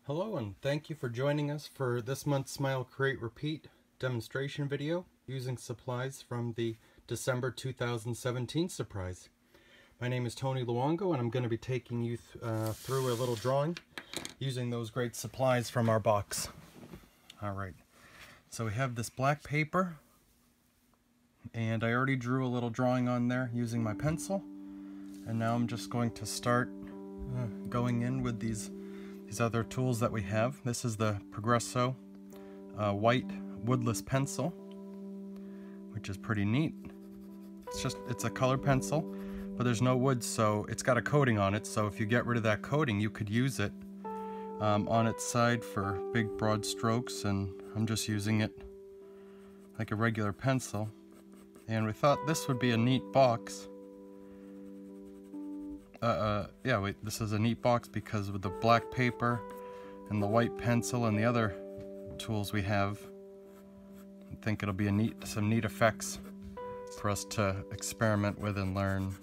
Hello and thank you for joining us for this month's Smile Create Repeat demonstration video using supplies from the December 2017 surprise. My name is Tony Luongo and I'm going to be taking you through a little drawing using those great supplies from our box. Alright, so we have this black paper and I already drew a little drawing on there using my pencil, and now I'm just going to start going in with these other tools that we have. This is the Progresso white woodless pencil, which is pretty neat. It's a color pencil, but there's no wood, so it's got a coating on it, so if you get rid of that coating you could use it on its side for big broad strokes, and I'm just using it like a regular pencil. And we thought this would be a neat box. This is a neat box because with the black paper and the white pencil and the other tools we have, I think it'll be some neat effects for us to experiment with and learn.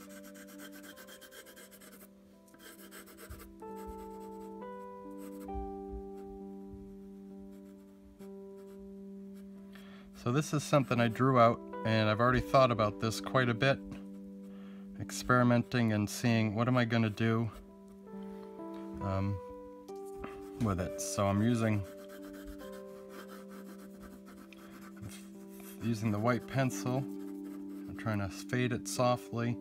So this is something I drew out, and I've already thought about this quite a bit, experimenting and seeing what am I going to do with it. So I'm using the white pencil. I'm trying to fade it softly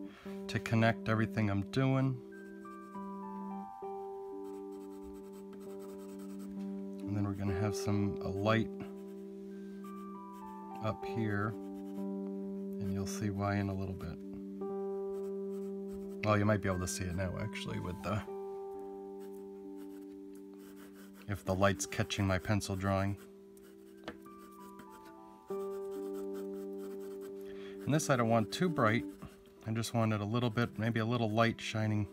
to connect everything I'm doing. And then we're going to have a light up here, and you'll see why in a little bit. Well, you might be able to see it now actually with if the light's catching my pencil drawing. And this I don't want too bright. I just wanted a little bit, maybe a little light shining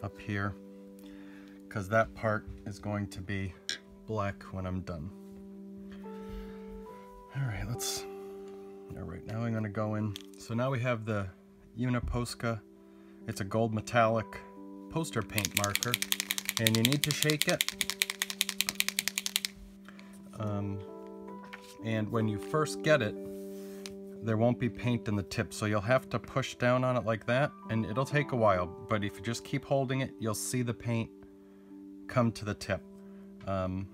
up here, because that part is going to be black when I'm done. Alright, now I'm going to go in. So now we have the Uniposca. It's a gold metallic poster paint marker, and you need to shake it. And when you first get it, there won't be paint in the tip, so you'll have to push down on it like that, and it'll take a while, but if you just keep holding it, you'll see the paint come to the tip. And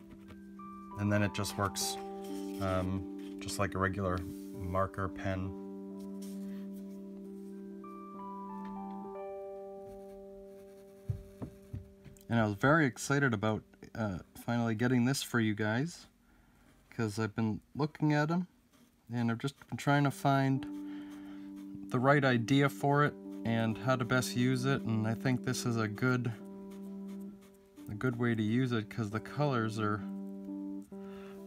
then it just works just like a regular marker pen. And I was very excited about finally getting this for you guys, because I've been looking at them and I've just been trying to find the right idea for it and how to best use it, and I think this is a good way to use it because the colors are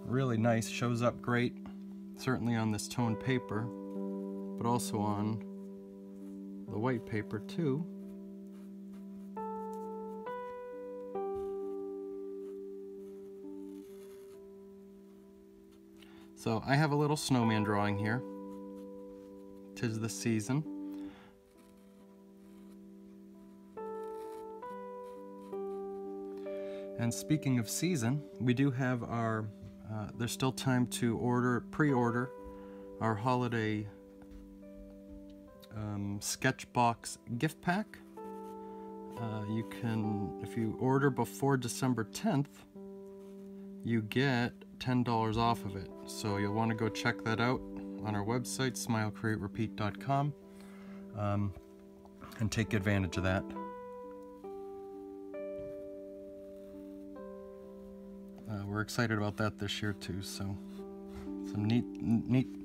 really nice, shows up great, certainly on this toned paper, but also on the white paper too. So I have a little snowman drawing here. 'Tis the season. And speaking of season, we do have our, there's still time to pre-order our holiday Sketchbox gift pack. You can, if you order before December 10th, you get $10 off of it. So you'll want to go check that out on our website, smilecreaterepeat.com, and take advantage of that. We're excited about that this year too, so some neat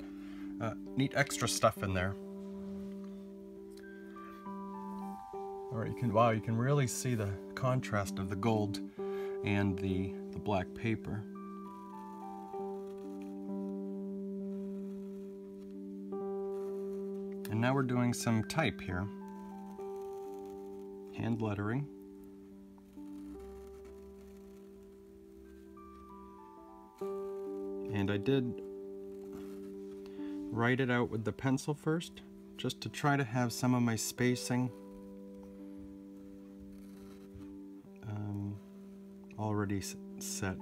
extra stuff in there. Alright, you can really see the contrast of the gold and the black paper. And now we're doing some type here. Hand lettering. And I did write it out with the pencil first, just to try to have some of my spacing already set.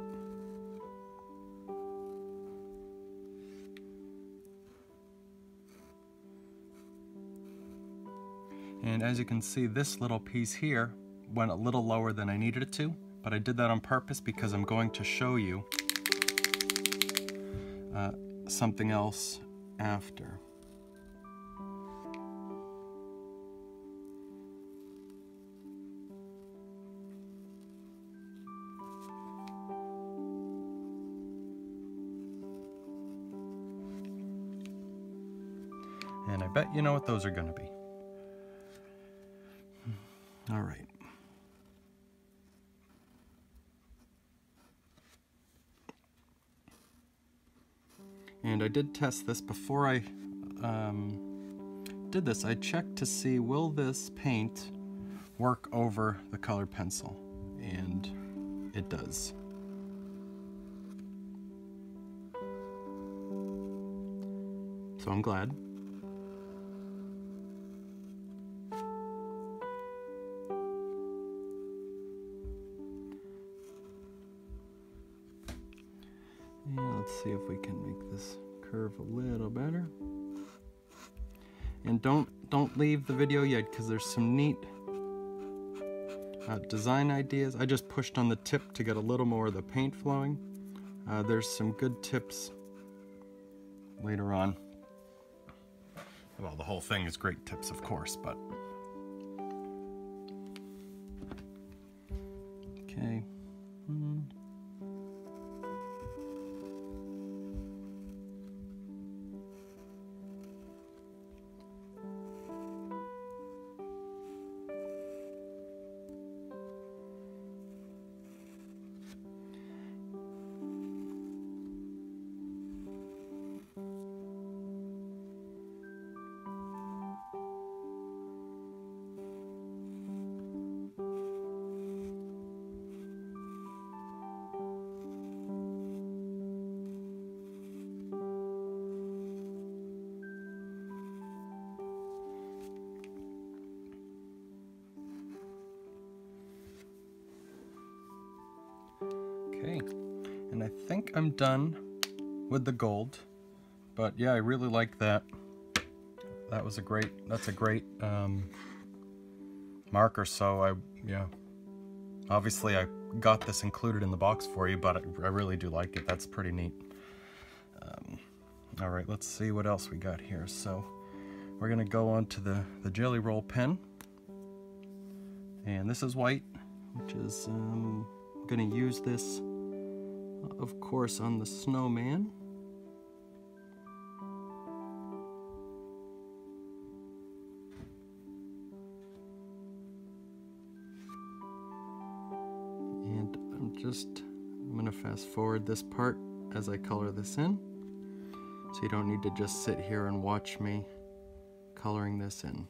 And as you can see, this little piece here went a little lower than I needed it to, but I did that on purpose because I'm going to show you something else after. And I bet you know what those are going to be. All right. And I did test this before I did this. I checked to see, will this paint work over the colored pencil? And it does. So I'm glad. And let's see if we can make this curve a little better. And don't leave the video yet, because there's some neat design ideas. I just pushed on the tip to get a little more of the paint flowing. There's some good tips later on. Well, the whole thing is great tips, of course, but okay. Okay, and I think I'm done with the gold, but yeah, I really like that. That's a great marker. So yeah, obviously I got this included in the box for you, but I really do like it. That's pretty neat. All right, let's see what else we got here. So we're gonna go on to the Jelly Roll pen, and this is white, which is I'm gonna use this, of course, on the snowman. And I'm gonna fast forward this part as I color this in, so you don't need to just sit here and watch me coloring this in.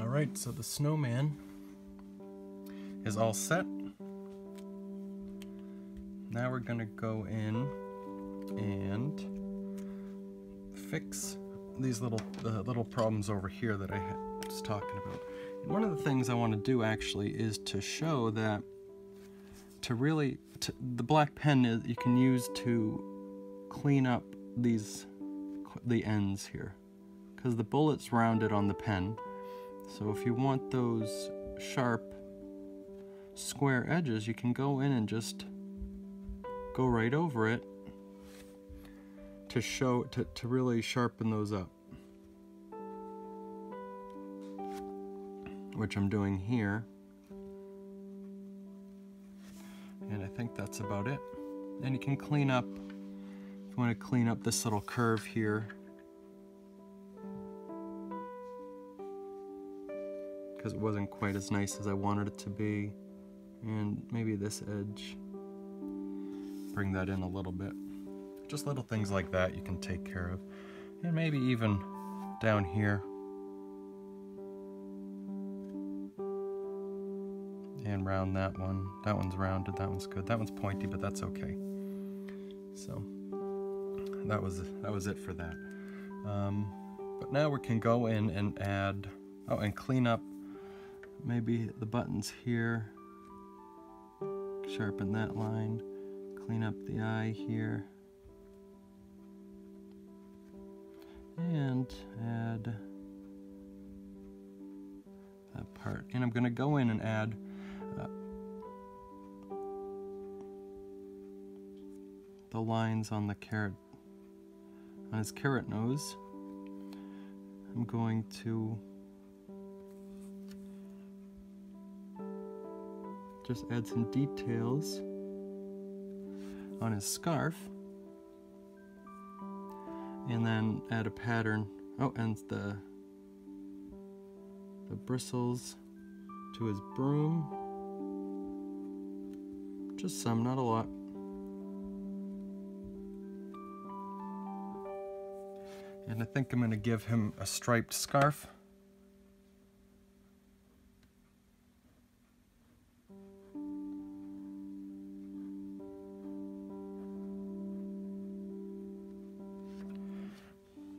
Alright, so the snowman is all set. Now we're gonna go in and fix these little problems over here that I was talking about. And one of the things I want to do actually is to show that the black pen you can use to clean up the ends here, because the bullet's rounded on the pen. So if you want those sharp square edges, you can go in and just go right over it to really sharpen those up, which I'm doing here. And I think that's about it. And you can clean up, if you want to clean up this little curve here, because it wasn't quite as nice as I wanted it to be. And maybe this edge, bring that in a little bit. Just little things like that you can take care of. And maybe even down here. And round that one. That one's rounded, that one's good. That one's pointy, but that's okay. So that was it for that. But now we can go in and add, and clean up maybe the buttons here. Sharpen that line. Clean up the eye here. And add that part. And I'm going to go in and add the lines on the carrot, on his carrot nose. I'm going to just add some details on his scarf, and then add a pattern. Oh, and the bristles to his broom. Just some, not a lot. And I think I'm going to give him a striped scarf.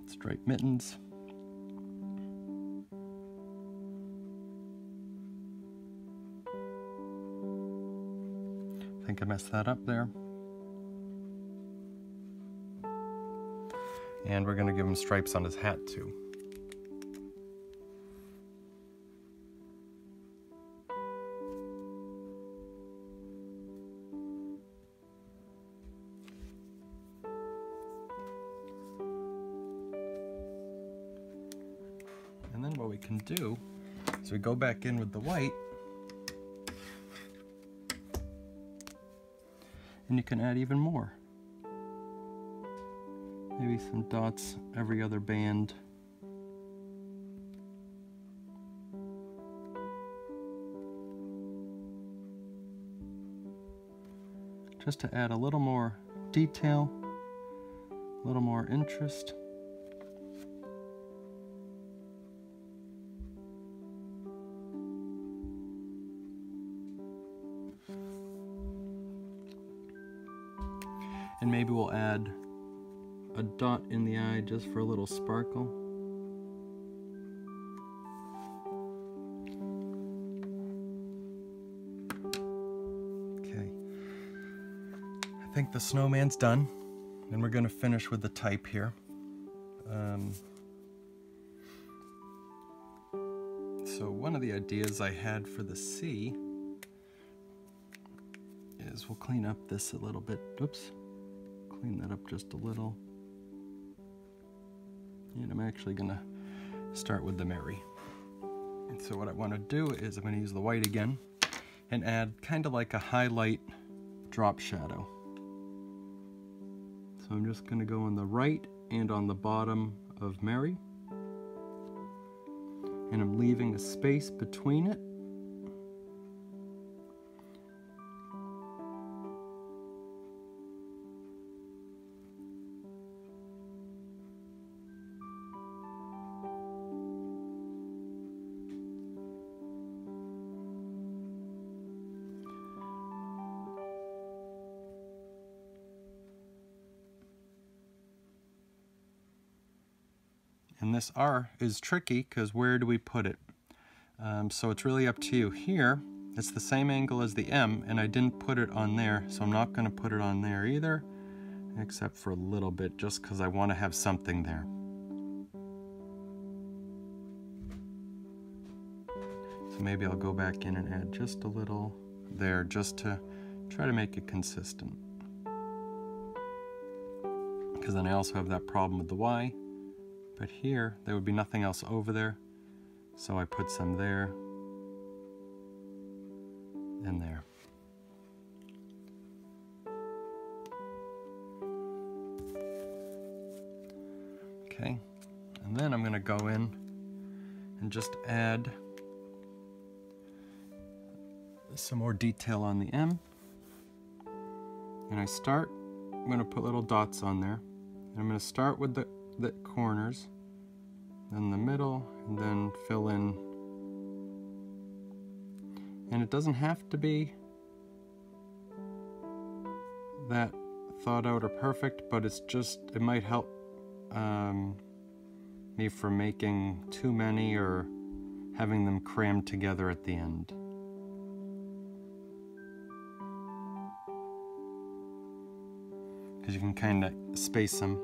Striped mittens. I think I messed that up there. And we're going to give him stripes on his hat too. And then what we can do is we go back in with the white, and you can add even more. Maybe some dots every other band. Just to add a little more detail, a little more interest. And maybe we'll add a dot in the eye just for a little sparkle. Okay. I think the snowman's done, and we're going to finish with the type here. So one of the ideas I had for the C is we'll clean up this a little bit. Oops. Clean that up just a little. And I'm actually going to start with the Mary. And so what I want to do is I'm going to use the white again and add kind of like a highlight drop shadow. So I'm just going to go on the right and on the bottom of Mary. And I'm leaving a space between it. And this R is tricky because where do we put it? So it's really up to you. Here, it's the same angle as the M, and I didn't put it on there, so I'm not going to put it on there either, except for a little bit, just because I want to have something there. So maybe I'll go back in and add just a little there, just to try to make it consistent. Because then I also have that problem with the Y. But here, there would be nothing else over there, so I put some there and there. Okay, and then I'm going to go in and just add some more detail on the M. And I'm going to put little dots on there. And I'm going to start with the corners, then the middle, and then fill in And it doesn't have to be that thought out or perfect, but it's just, it might help me from making too many or having them crammed together at the end. Because you can kind of space them.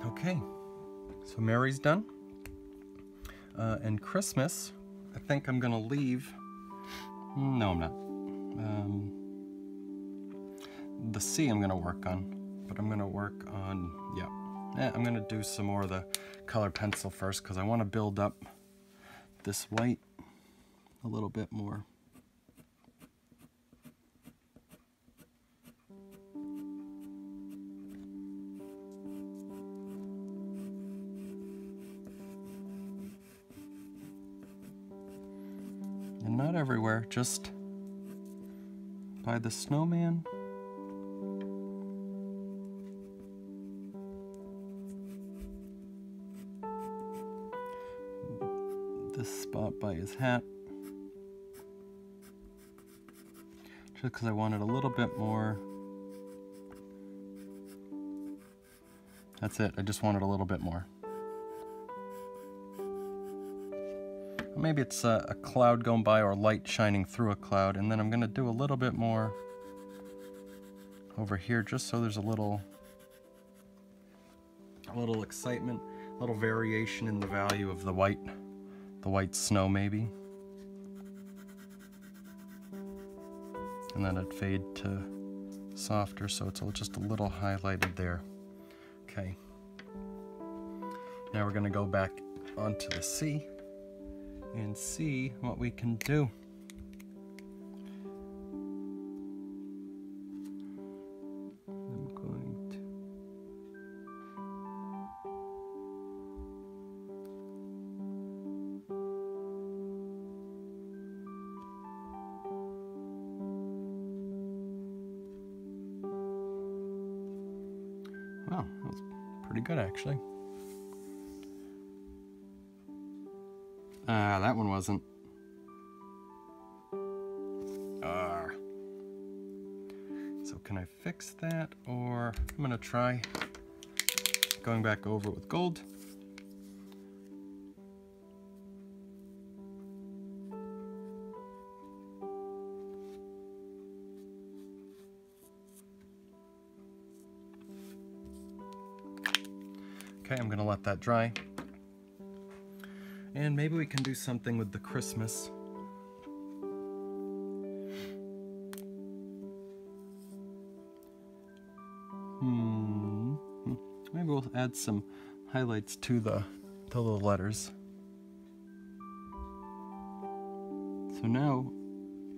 Okay, so Mary's done. And Christmas, I think I'm gonna leave. No, I'm not. The C I'm gonna work on, but I'm gonna work on, I'm gonna do some more of the color pencil first because I want to build up this white a little bit more. And not everywhere, just by the snowman. This spot by his hat. Just because I wanted a little bit more. That's it, I just wanted a little bit more. Maybe it's a cloud going by or light shining through a cloud, and then I'm going to do a little bit more over here just so there's a little excitement, a little variation in the value of the white snow maybe. And then it'd fade to softer, so it's just a little highlighted there. Okay. Now we're going to go back onto the C and see what we can do. I'm going to... Wow, that was pretty good actually. That one wasn't. So can I fix that, or I'm gonna try going back over it with gold. Okay, I'm gonna let that dry. And maybe we can do something with the Christmas. Maybe we'll add some highlights to the letters. So now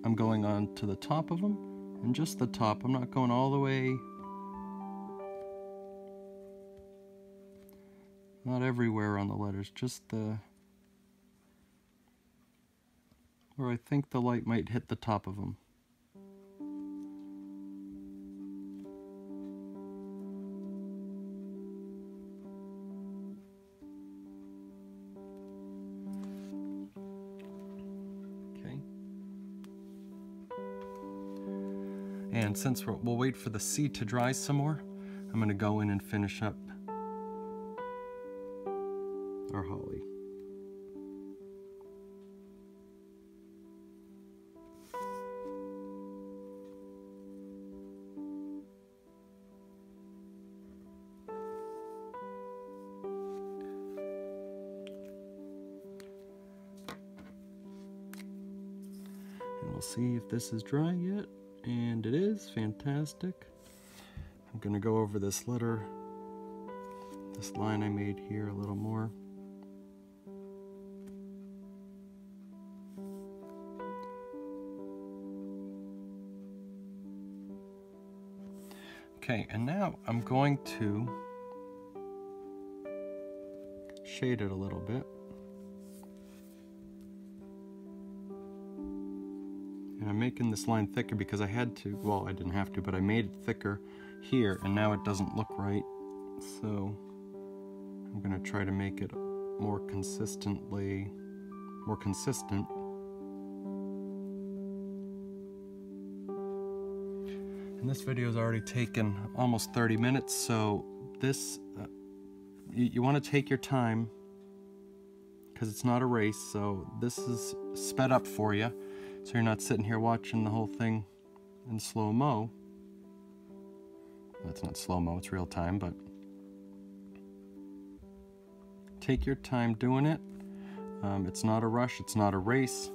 I'm going on to the top of them, and just the top. I'm not going all the way. Not everywhere on the letters, just the where I think the light might hit the top of them. Okay. And since we'll wait for the C to dry some more, I'm going to go in and finish up our holly. And we'll see if this is dry yet. And it is. Fantastic. I'm going to go over this line I made here a little more. Okay, and now I'm going to shade it a little bit. And I'm making this line thicker because I had to, well, I didn't have to, but I made it thicker here, and now it doesn't look right. So I'm going to try to make it more consistent. And this video has already taken almost 30 minutes, so this, you want to take your time because it's not a race, so this is sped up for you, so you're not sitting here watching the whole thing in slow-mo. That's not slow-mo, it's real time, but take your time doing it. It's not a rush, it's not a race.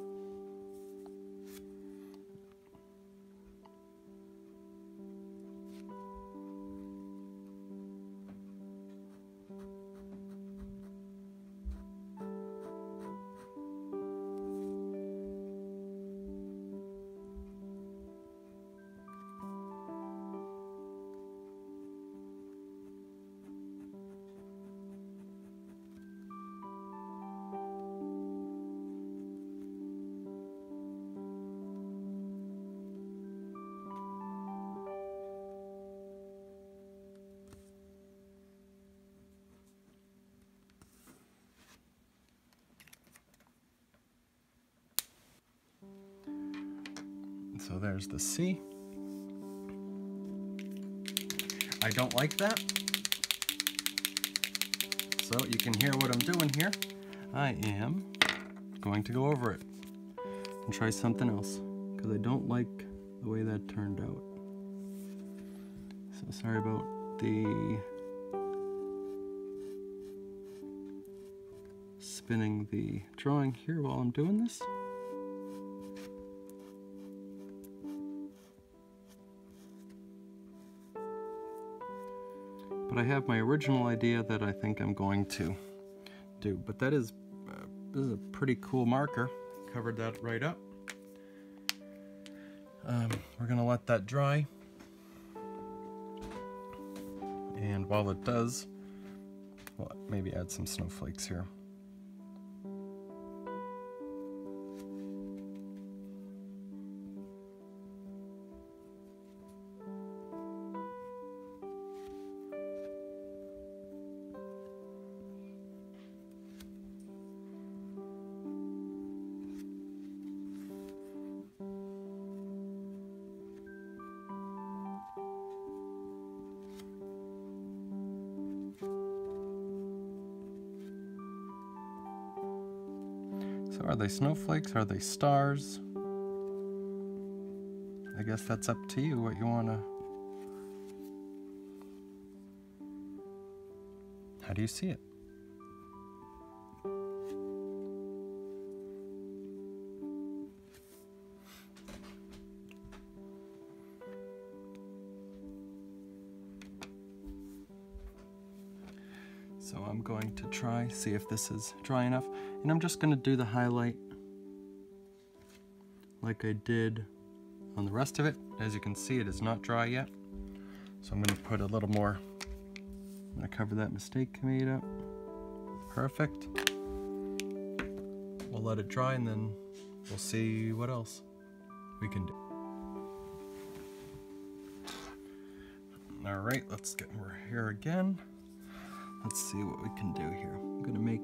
So there's the C. I don't like that. So you can hear what I'm doing here. I am going to go over it and try something else because I don't like the way that turned out. So sorry about the spinning the drawing here while I'm doing this. But I have my original idea that I think I'm going to do. But that is, this is a pretty cool marker. Covered that right up. We're gonna let that dry. And while it does, well, maybe add some snowflakes here. So are they snowflakes? Are they stars? I guess that's up to you what you want to... How do you see it? So I'm going to try, see if this is dry enough. And I'm just going to do the highlight like I did on the rest of it. As you can see, it is not dry yet. So I'm going to put a little more. I'm going to cover that mistake I made up. Perfect. We'll let it dry and then we'll see what else we can do. All right, we're here again. Let's see what we can do here. I'm gonna make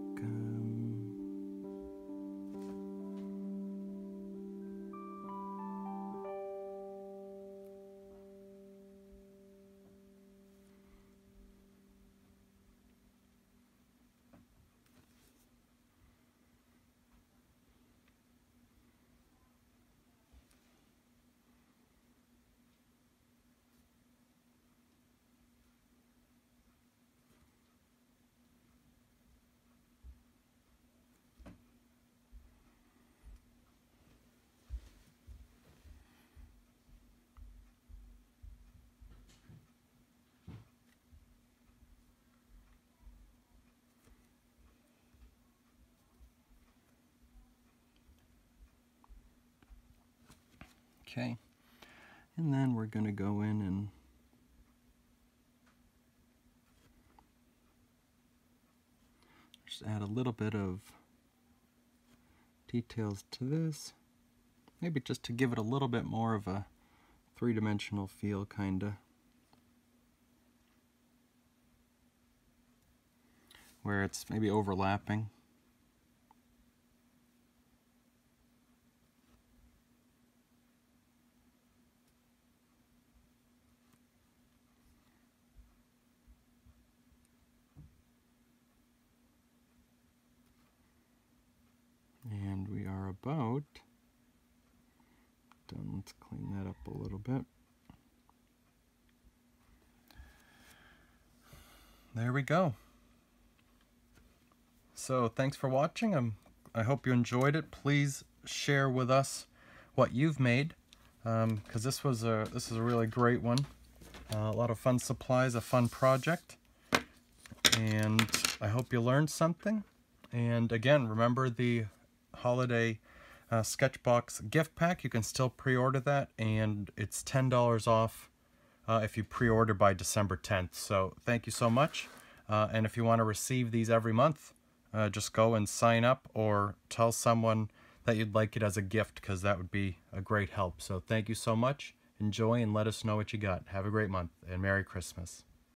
Okay, and then we're going to go in and just add a little bit of details to this, maybe just to give it a little bit more of a three-dimensional feel, kinda, where it's maybe overlapping. And we are about done. Let's clean that up a little bit. There we go. So thanks for watching. I hope you enjoyed it. Please share with us what you've made, because this is a really great one. A lot of fun supplies, a fun project, and I hope you learned something. And again, remember the holiday Sketchbox gift pack. You can still pre-order that, and it's $10 off if you pre-order by December 10th. So thank you so much. And if you want to receive these every month, just go and sign up or tell someone that you'd like it as a gift, because that would be a great help. So thank you so much. Enjoy and let us know what you got. Have a great month and Merry Christmas.